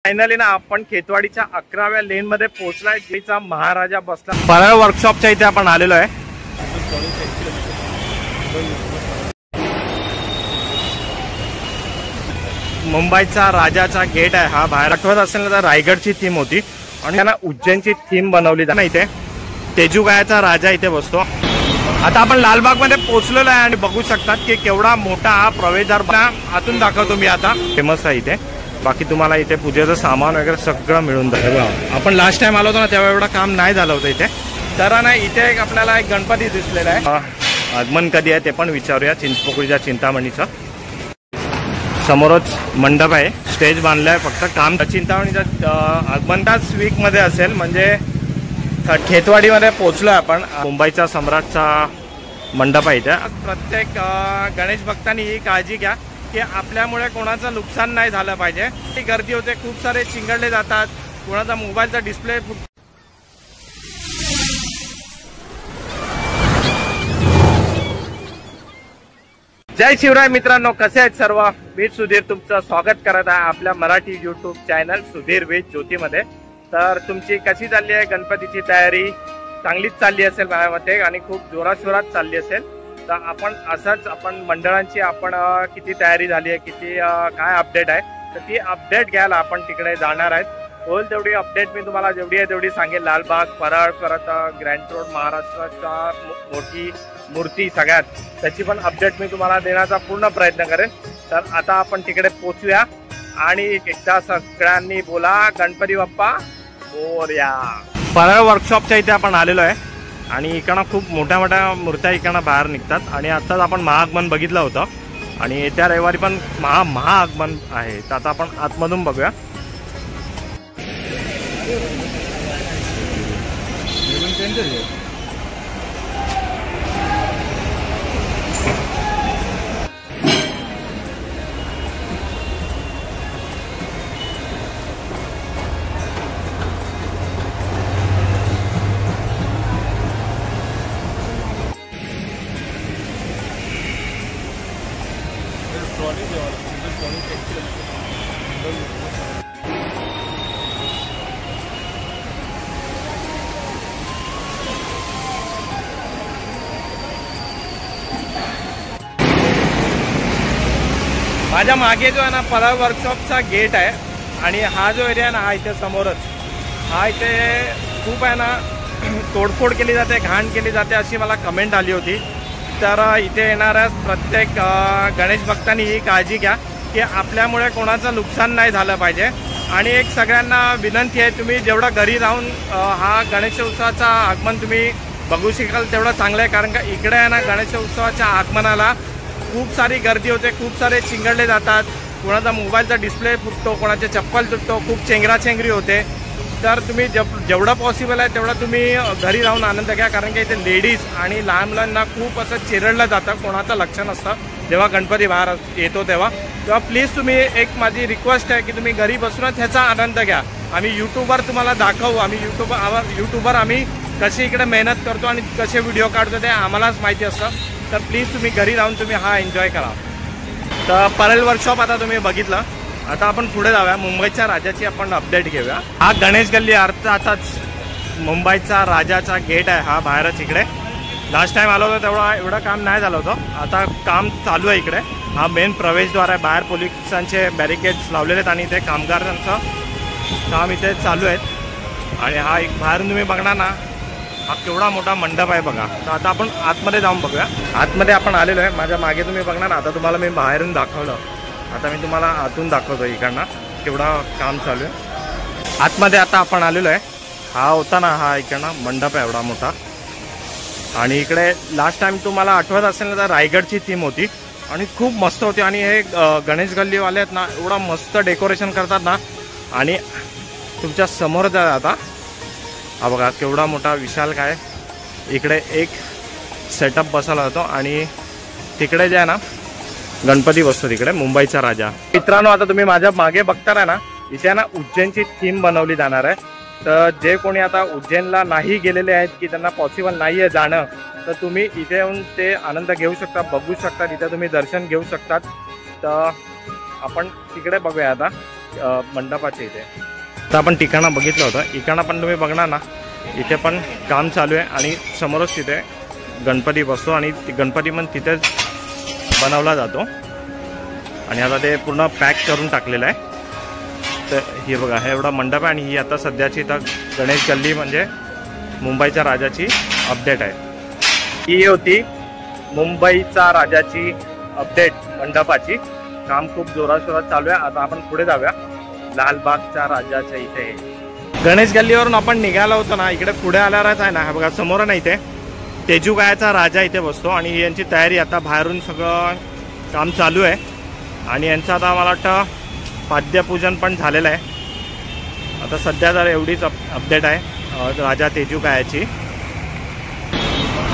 Finally ना आपण खेतवाडीच्या 11व्या लेन मध्ये पोहोचलाय. जिचा महाराजा बसला. परळ वर्कशॉपच्या इथे आपण आलेलो आहे. मुंबईचा राजाचा गेट आहे हा. बाहेर आठवत असेल ना तर रायगडची थीम होती आणि त्यांना उज्जैनची थीम बनवली ना. इथे तेजूगायाचा राजा इथे बसतो. आता आपण लालबाग मध्ये पोहोचलेलो आहे आणि बघू शकतात की केवढा मोठा हा प्रवेशद्वार. आतून दाखवतो मी आता. फेमस आहे इथे. बाकी तुम्हाला इथे पूजेचं सामान वगैरे सगळं मिळून जातं. आपण लास्ट टाइम आलो होतो ना तेव्हा एवढं काम नाही झालं होतं इथे. तर ना इथे आपल्याला एक गणपती दिसलेला आहे. आगमन कधी आहे ते पण विचारूया. चिंचपोकळीच्या चिंतामणीचं समोरच मंडप आहे. स्टेज बांधलाय फक्त. काम चिंतामणीचं आगमनताच वीक मध्ये असेल. म्हणजे खेतवाडीमध्ये पोहोचलोय आपण. मुंबईचा सम्राटचा मंडप आहे इथे. प्रत्येक गणेश भक्तांनी ही काळजी घ्या की आपल्यामुळे कोणाचं नुकसान नाही झालं पाहिजे. गर्दी होते, खूप सारे चिंगडले जातात, कोणाचा मोबाईलचा डिस्प्ले. जय शिवराय मित्रांनो, कसे आहेत सर्व. मी सुधीर तुमचं स्वागत करत आहे आपल्या Marathi YouTube channel Sudhir with ज्योतीमध्ये. तर तुमची कशी चालली आहे गणपतीची तयारी? चांगलीच चालली असेल माझ्या मते आणि खूप जोराशोरात चालली असेल. तर आपण असंच आपण मंडळांची आपण किती तयारी झाली आहे, किती काय अपडेट आहे, तर ती अपडेट घ्यायला आपण तिकडे जाणार आहेत. होईल तेवढी अपडेट मी तुम्हाला जेवढी आहे तेवढी सांगेल. लालबाग, परळ, परत ग्रँड रोड, महाराष्ट्राच्या मोठी मूर्ती सगळ्यात, त्याची पण अपडेट मी तुम्हाला देण्याचा पूर्ण प्रयत्न करेन. तर आता आपण तिकडे पोचूया आणि एकदा सगळ्यांनी बोला गणपती बाप्पा मोरया. परळ वर्कशॉपच्या इथे आपण आलेलो आहे आणि इकडनं खूप मोठ्या मोठ्या मूर्त्या इकडनं बाहेर निघतात. आणि आत्ताच आपण महाआगमन बघितलं होतं आणि येत्या रविवारी पण महाआगमन आहे. तर आता आपण आतमधून बघूया. माझ्या मागे जो आहे ना परळ वर्कशॉपचा गेट आहे आणि हा जो एरिया आहे ना हा इथे समोरच. हा इथे खूप आहे ना तोडफोड केली जाते, घाण केली जाते अशी मला कमेंट आली होती. तर इथे येणाऱ्या प्रत्येक गणेश भक्तांनी ही काळजी घ्या की आपल्यामुळे कोणाचं नुकसान नाही झालं पाहिजे. आणि एक सगळ्यांना विनंती आहे, तुम्ही जेवढं घरी राहून हा गणेशोत्सवाचा आगमन तुम्ही बघू शकाल तेवढं चांगलं आहे. कारण का इकडे आहे ना गणेशोत्सवाच्या आगमनाला खूप सारी गर्दी होते, खूप सारे चिंगडले जातात, कोणाचा मोबाईलचा डिस्प्ले फुटतो, कोणाचे चप्पल तुटतो, खूप चेंगराचेंगरी होते. तर तुम्ही जेवढं पॉसिबल आहे तेवढं तुम्ही घरी राहून आनंद घ्या. कारण की इथे लेडीज आणि लहान मुलांना खूप असं चिरडलं जातं, कोणाचं लक्ष नसतं जेव्हा गणपती बाहेर येतो तेव्हा. प्लीज तुम्ही एक माझी रिक्वेस्ट आहे की तुम्ही घरी बसूनच ह्याचा आनंद घ्या. आम्ही यूट्यूबवर तुम्हाला दाखवू. आम्ही यूट्यूबवर आम्ही कशी इकडे मेहनत करतो आणि कसे व्हिडिओ काढतो ते आम्हालाच माहिती असतं. तर प्लीज तुम्ही घरी राहून तुम्ही हा एन्जॉय करा. तर परळ वर्कशॉप आता तुम्ही बघितलं. आता आपण पुढे जाऊया. मुंबईच्या राजाची आपण अपडेट घेऊया. हा गणेश गल्ली अर्थातच मुंबईचा राजाचा गेट आहे हा. बाहेरच इकडे लास्ट टाइम आलो होतो तेवढा एवढं काम नाही झालं होतं. आता काम चालू आहे इकडे. हा मेन प्रवेशद्वार आहे. बाहेर पोलिसांचे बॅरिकेड्स लावलेले आहेत आणि इथे कामगारांचं काम इथे चालू आहेत. आणि हा एक बाहेरून तुम्ही बघणार ना हा केवढा मोठा मंडप आहे बघा. तर आता आपण आतमध्ये जाऊन बघूया. आतमध्ये आपण आलेलो आहे. माझ्या मागे तुम्ही बघणार. आता तुम्हाला मी बाहेरून दाखवलं, आता मी तुम्हाला आतून दाखवतो इकडनं केवढा काम चालू आहे. आतमध्ये आता आपण आलेलो आहे. हा होता ना हा इकडनं मंडप आहे एवढा मोठा. आणि इकडे लास्ट टाइम तुम्हाला आठवत असेल ना तर रायगडची थीम होती आणि खूप मस्त होती. आणि हे गणेश गल्लीवाले आहेत ना एवढा मस्त डेकोरेशन करतात ना. आणि तुमच्या समोर जा आता हा बघा केवढा मोठा विशाल काय इकडे एक सेटअप बसवला होतो. आणि तिकडे जे आहे ना गणपती बसतो तिकडे मुंबईचा राजा. मित्रांनो आता तुम्ही माझ्या मागे बघताना ना इथे ना उज्जैनची थीम बनवली जाणार आहे. तर जे कोणी आता उज्जैनला नाही गेलेले आहेत की त्यांना पॉसिबल नाही आहे जाणं, तर तुम्ही इथे येऊन ते आनंद घेऊ शकता, बघू शकता, इथे तुम्ही दर्शन घेऊ शकतात. तर आपण तिकडे बघूया आता. मंडपाचे इथे. तर आपण ठिकाणं बघितलं होतं, ठिकाणं पण तुम्ही बघणार ना, इथे पण काम चालू आहे आणि समोरच तिथे गणपती बसतो आणि गणपती पण तिथेच बनवला जातो आणि आता ते पूर्ण पॅक करून टाकलेलं आहे. तर हे बघा, हे एवढा मंडप आहे आणि ही आता सध्याची इथं गणेश गल्ली म्हणजे मुंबईच्या राजाची अपडेट आहे. ही होती मुंबईचा राजाची अपडेट मंडपाची. काम खूप जोराशोरात चालू आहे. आता आपण पुढे जाऊया लालबागच्या राजाच्या इथे. गणेश गल्लीवरून आपण निघालो होतो ना, इकडे पुढे आल्यावरच आहे ना, हे बघा समोर ना इथे तेजूगायचा राजा इथे बसतो आणि यांची तयारी आता बाहेरून सगळं काम चालू आहे आणि यांचं आता मला वाटतं पाद्यपूजन पण झालेलं आहे. आता सध्या तर एवढीच अपडेट आहे राजा तेजूगायची.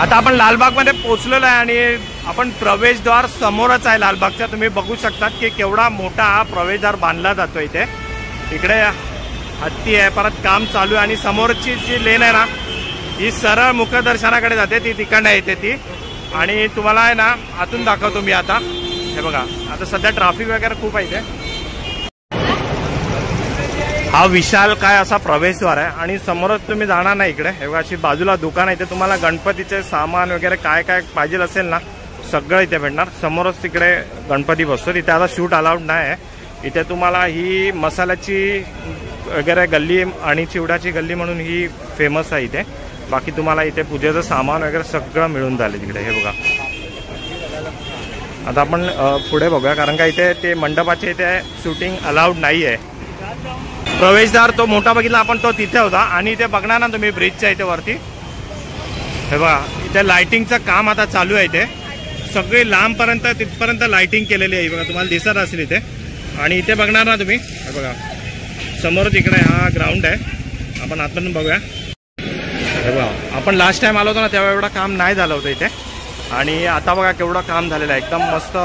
आता आपण लालबागमध्ये पोचलेलो आहे आणि आपण प्रवेशद्वार समोरच आहे लालबागचा. तुम्ही बघू शकतात की केवढा मोठा हा प्रवेशद्वार बांधला जातो इथे. इकडे हत्ती आहे, परत काम चालू आहे आणि समोरची जी लेन आहे ना, ही सरळ मुखदर्शनाकडे जाते, ती तिकडनं येते ती. आणि तुम्हाला आहे ना आतून दाखवतो मी आता. हे बघा, आता सध्या ट्रॅफिक वगैरे खूप आहे इथे. हा विशाल काय असा प्रवेशद्वार आहे आणि समोरच तुम्ही जाणार ना इकडे, हे बघा अशी बाजूला दुकान आहे. इथे तुम्हाला गणपतीचे सामान वगैरे काय काय पाहिजे असेल ना, सगळं इथे भेटणार. समोरच तिकडे गणपती बसतो, तिथे आता शूट अलाउड नाही आहे. इथे तुम्हाला ही मसाल्याची वगैरे गल्ली आणि चिवडाची गल्ली म्हणून ही फेमस आहे इथे. बाकी तुम्हाला इथे पूजेचं सामान वगैरे सगळं मिळून जाईल तिकडे. हे बघा, आता आपण पुढे बघूया कारण का इथे ते मंडपाचे इथे शूटिंग अलाउड नाही आहे. प्रवेशद्वार तो मोठा बघितला आपण, तो तिथे होता. आणि इथे बघणार ना तुम्ही ब्रिजच्या इथे वरती, हे बघा इथे लाइटिंगचं काम आता चालू आहे. इथे सगळी लांबपर्यंत तिथपर्यंत लाइटिंग केलेली आहे. बघा तुम्हाला दिसत असेल इथे. आणि इथे बघणार ना तुम्ही, हे बघा समोर तिकडे हा ग्राउंड आहे. आपण आतून बघूया. हे बघा, आपण लास्ट टाइम आलो होतो ना तेव्हा एवढं काम नाही झालं होतं इथे. आणि आता बघा केवढं काम झालेलं आहे. एकदम मस्त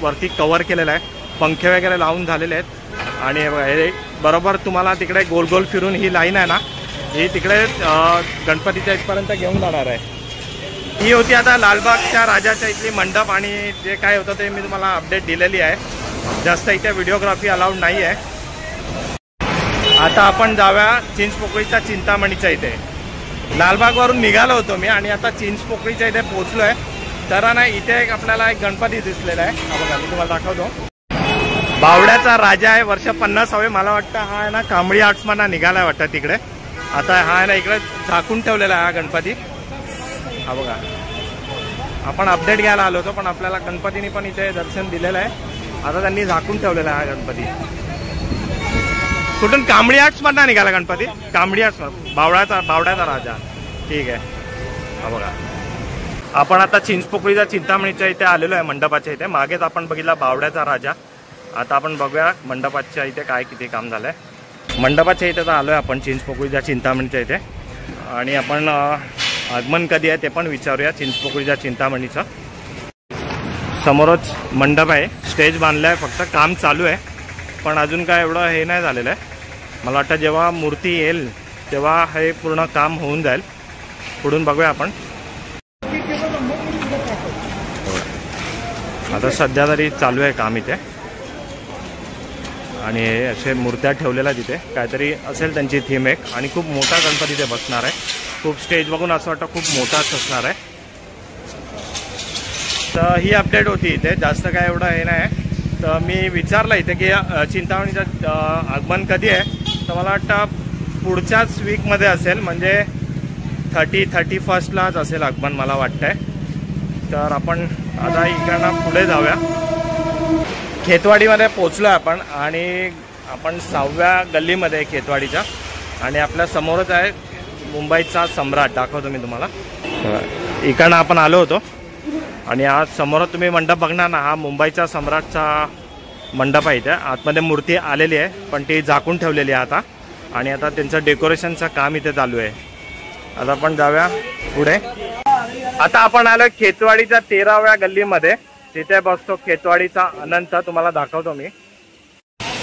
वरती कव्हर केलेलं आहे, पंखे वगैरे लावून झालेले आहेत. आणि हे बघा, हे बरोबर तुम्हाला तिकडे गोल गोल फिरून ही लाईन आहे ना, ही तिकडे गणपतीच्या इथपर्यंत घेऊन जाणार आहे. ही होती आता लालबागच्या राजाच्या इथली मंडप आणि जे काय होतं ते मी तुम्हाला अपडेट दिलेली आहे. जास्त इथे व्हिडिओग्राफी अलाउड नाही आहे. आता आपण जाऊया चिंचपोकळीच्या चिंतामणीच्या इथे. लालबागवरून निघालो होतो मी आणि आता चिंचपोकळीच्या इथे पोहोचलो आहे. तर ना इथे आपल्याला एक गणपती दिसलेला आहे. हा बघा, मी तुम्हाला दाखवतो. बावड्याचा राजा आहे, वर्ष 50. मला वाटतं हा आहे ना कांबळी आर्ट्समधनं निघाला आहे वाटतं तिकडे. आता हा आहे ना इकडे झाकून ठेवलेला आहे हा गणपती. हा बघा, आपण अपडेट घ्यायला आलो होतो पण आपल्याला गणपतीने पण इथे दर्शन दिलेलं आहे. आता त्यांनी झाकून ठेवलेला आहे हा गणपती. कुठून? कांबळी आर्ट्समधनं निघाला गणपती. कांबळी आर्ट्स, बावड्याचा राजा. ठीक आहे. हा बघा, आपण आता चिंचपोकळीच्या चिंतामणीच्या इथे आलेलो आहे मंडपाच्या इथे. मागेच आपण बघितला बावड्याचा राजा. आता आपण बघूया मंडपाच्या इथे काय किती काम झालंय. मंडपाच्या इथे तर आलोय आपण चिंचपोकळीच्या चिंतामणीच्या इथे. आणि आपण आगमन कधी आहे ते पण विचारूया चिंचपोकळीच्या चिंतामणीचं. समोरच मंडप आहे, स्टेज बांधलाय, फक्त काम चालू आहे पण अजून काय एवढं हे नाही झालेलं आहे. मला वाटतं जेव्हा मूर्ती येईल तेव्हा हे पूर्ण काम होऊन जाईल. पुढून बघूया आपण. आता सध्या तरी चालू आहे काम इथे आणि असे मूर्त्या ठेवलेल्या तिथे काहीतरी असेल त्यांची थीम एक. आणि खूप मोठा गणपती इथे बसणार आहे. खूप स्टेज बघून असं वाटतं खूप मोठाच असणार आहे. तर ही अपडेट होती इथे, जास्त काय एवढं हे नाही. तर मी विचारलं इथे की चिंतामणीचं आगमन कधी आहे. तर मला वाटतं पुढच्याच वीकमध्ये असेल, म्हणजे 31st असेल आगमन मला वाटतंय. तर आपण आता इकडनं पुढे जाऊया. खेतवाडीमध्ये पोचलो आपण आणि आपण 6व्या गल्लीमध्ये खेतवाडीच्या. आणि आपल्या समोरच आहे मुंबईचा सम्राट. दाखवतो मी तुम्हाला. इकडनं आपण आलो होतो आणि आज समोर तुम्ही मंडप बघणार ना, हा मुंबईचा सम्राटचा मंडप आहे. इथे आतमध्ये मूर्ती आलेली आहे पण ती झाकून ठेवलेली आहे आता. आणि आता त्यांचं डेकोरेशनचं काम इथे चालू आहे. आता आपण जाऊया पुढे. आता आपण आलो खेतवाडीच्या 13व्या गल्लीमध्ये. तिथे बसतो खेतवाडीचा अनंत. तुम्हाला दाखवतो मी.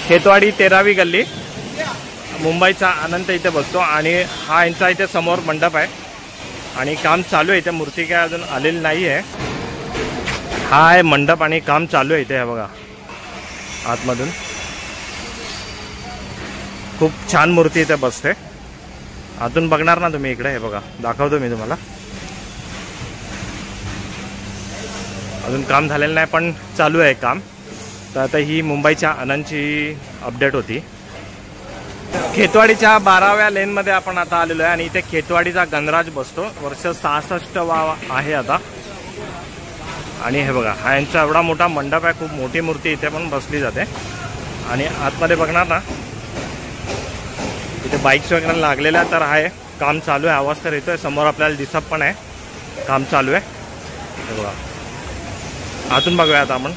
खेतवाडी 13वी गल्ली, मुंबईचा अनंत इथे बसतो. आणि हा यांचा इथे समोर मंडप आहे आणि काम चालू आहे. इथे मूर्ती काय अजून आलेली नाही आहे. हा आहे मंडप आणि काम चालू आहे इथे. हे बघा आतमधून. खूप छान मूर्ती इथे बसते. अजून बघणार ना तुम्ही इकडे, हे बघा दाखवतो मी तुम्हाला. अजून काम झालेलं नाही पण चालू आहे काम. तर आता ही मुंबईच्या आनंदची अपडेट होती. खेतवाडीच्या 12व्या लेनमध्ये आपण आता आलेलो आहे आणि इथे खेतवाडीचा गणराज बसतो. वर्ष 66वा आहे आता. आणि हे बघा हा यांचा एवढा मोठा मंडप आहे, खूप मोठी मूर्ती इथे पण बसली जाते. आणि आतमध्ये बघणार ना इथे बाईक्स वगैरे लागलेल्या तर आहे, काम चालू आहे. आवाज तर येतोय, समोर आपल्याला दिसत पण आहे काम चालू आहे. हे बघा आतून बघूया आता आपण.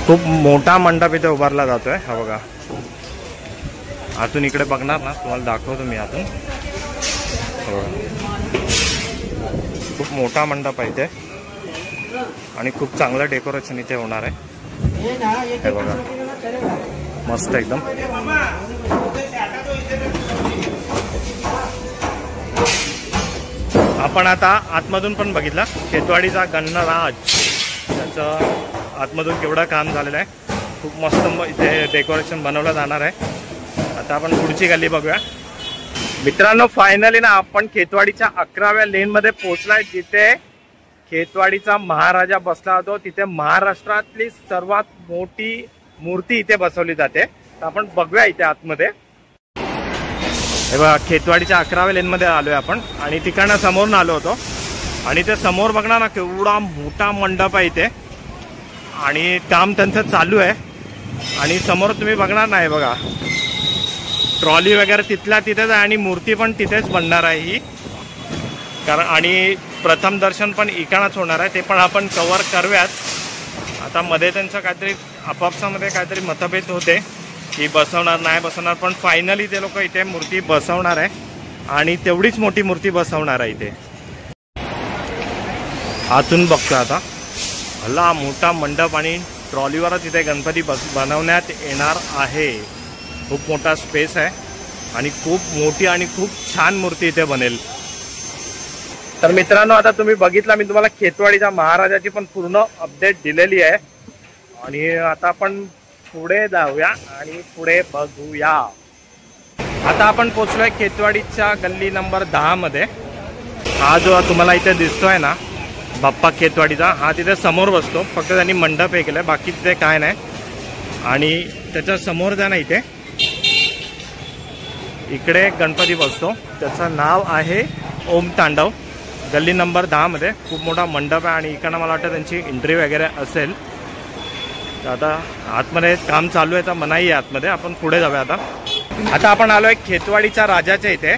खूप मोठा मंडप इथे उभारला जातोय. हा बघा आतून इकडे बघणार ना, तुम्हाला दाखवतो मी आतून. खूप मोठा मंडप आहे इथे आणि खूप चांगलं डेकोरेशन इथे होणार आहे. हे बघा मस्त एकदम. आपण आता आतमधून पण बघितलं खेतवाडीचा गणराज, त्याचं आतमधून केवढं काम झालेलं आहे. खूप मस्त इथे डेकोरेशन बनवलं जाणार आहे. आता आपण पुढची गल्ली बघूया. मित्रांनो फायनली ना आपण खेतवाडीच्या 11व्या लेनमध्ये पोहोचलाय, जिथे खेतवाडीचा महाराजा बसला होता. तिथे महाराष्ट्रातली सर्वात मोठी मूर्ती इथे बसवली जाते. तर आपण बघूया इथे आतमध्ये. हे बघा खेतवाडीच्या 11व्या लेनमध्ये आलोय आपण आणि तिकडनं समोरून आलो होतो. आणि ते समोर बघणार ना केवढा मोठा मंडप आहे इथे आणि काम त्यांचं चालू आहे. आणि समोर तुम्ही बघणार नाही बघा ट्रॉली वगैरे तिथल्या तिथेच आहे आणि मूर्ती पण तिथेच बनणार आहे ही. कारण आणि प्रथम दर्शन पण इकडनंच होणार आहे, ते पण आपण कव्हर करूयात. आता मध्ये त्यांचं काहीतरी आपापसामध्ये काहीतरी मतभेद होते की बसवणार नाही बसवणार, पण फायनली ते लोक इथे मूर्ती बसवणार आहे आणि तेवढीच मोठी मूर्ती बसवणार आहे इथे. आतून बघतो आता भला मोठा मंडप आणि ट्रॉलीवरच इथे गणपती बनवण्यात येणार आहे. खूप मोठा स्पेस आहे आणि खूप मोठी आणि खूप छान मूर्ती इथे बनेल. तर मित्रांनो आता तुम्ही बघितला मी तुम्हाला खेतवाडीच्या महाराजाची पण पूर्ण अपडेट दिलेली आहे. आणि आता आपण पुढे जाऊया आणि पुढे बघूया. आता आपण पोहोचलोय खेतवाडीच्या गल्ली नंबर 10 मध्ये. हा जो तुम्हाला इथे दिसतोय ना बाप्पा खेतवाडीचा, हा तिथे समोर बसतो. फक्त त्यांनी मंडप हे केलंय, बाकी तिथे काय नाही. आणि त्याच्या समोर जा ना इकडे गणपती बसतो, त्याचं नाव आहे ओम तांडव. गल्ली नंबर 10 मध्ये खूप मोठा मंडप आहे आणि इकडनं मला वाटतं त्यांची एंट्री वगैरे असेल. तर आता आतमध्ये काम चालू आहे तर मनाई आहे आतमध्ये. आपण पुढे जाऊया आता. आता आपण आलो आहे खेतवाडीच्या राजाच्या इथे.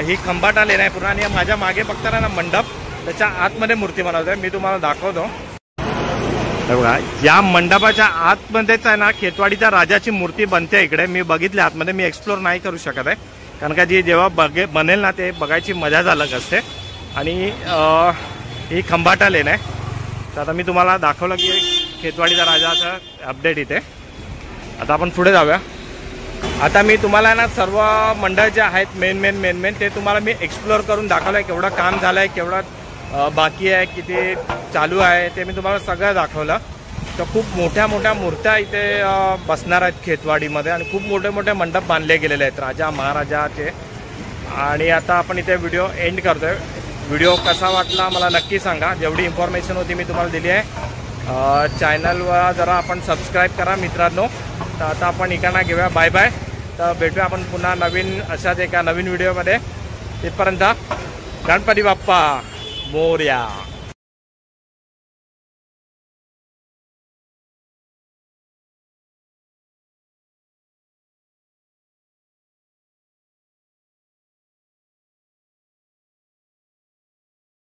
ही खंबाटा लेन आहे पूर्ण आणि माझ्या मागे बघताना ना मंडप, त्याच्या आतमध्ये मूर्ती बनवतोय. मी तुम्हाला दाखवतो. बघा या मंडपाच्या आतमध्येच आहे ना खेतवाडीच्या राजाची मूर्ती बनते इकडे. मी बघितले आतमध्ये, मी एक्सप्लोर नाही करू शकत आहे कारण का जी जेव्हा बनेल ना ते बघायची मजाच अलग असते. आणि ही खंबाटा लेन आहे. तर आता मी तुम्हाला दाखवलं की खेतवाडीचा राजाचं अपडेट इथे. आता आपण पुढे जाऊया. आता मी तुम्हाला ना सर्व मंडळ जे आहेत मेन ते तुम्हाला मी एक्सप्लोर करून दाखवलं आहे. केवढं काम झालं आहे, केवढं बाकी आहे, किती चालू आहे ते मी तुम्हाला सगळं दाखवलं. तर खूप मोठ्या मोठ्या मूर्त्या इथे बसणार आहेत खेतवाडीमध्ये आणि खूप मोठे मोठे मंडप बांधले गेलेले आहेत राजा महाराजाचे. आणि आता आपण इथे व्हिडिओ एंड करतोय. व्हिडिओ कसा वाटला मला नक्की सांगा. जेवढी इन्फॉर्मेशन होती मी तुम्हाला दिली आहे. चॅनलवर जरा आपण सबस्क्राईब करा मित्रांनो. तर आता आपण इकडनं घेऊया बाय बाय. तर भेटूया आपण पुन्हा नवीन अशाच एका नवीन व्हिडिओमध्ये. तिथपर्यंत गणपती बाप्पा मोरया.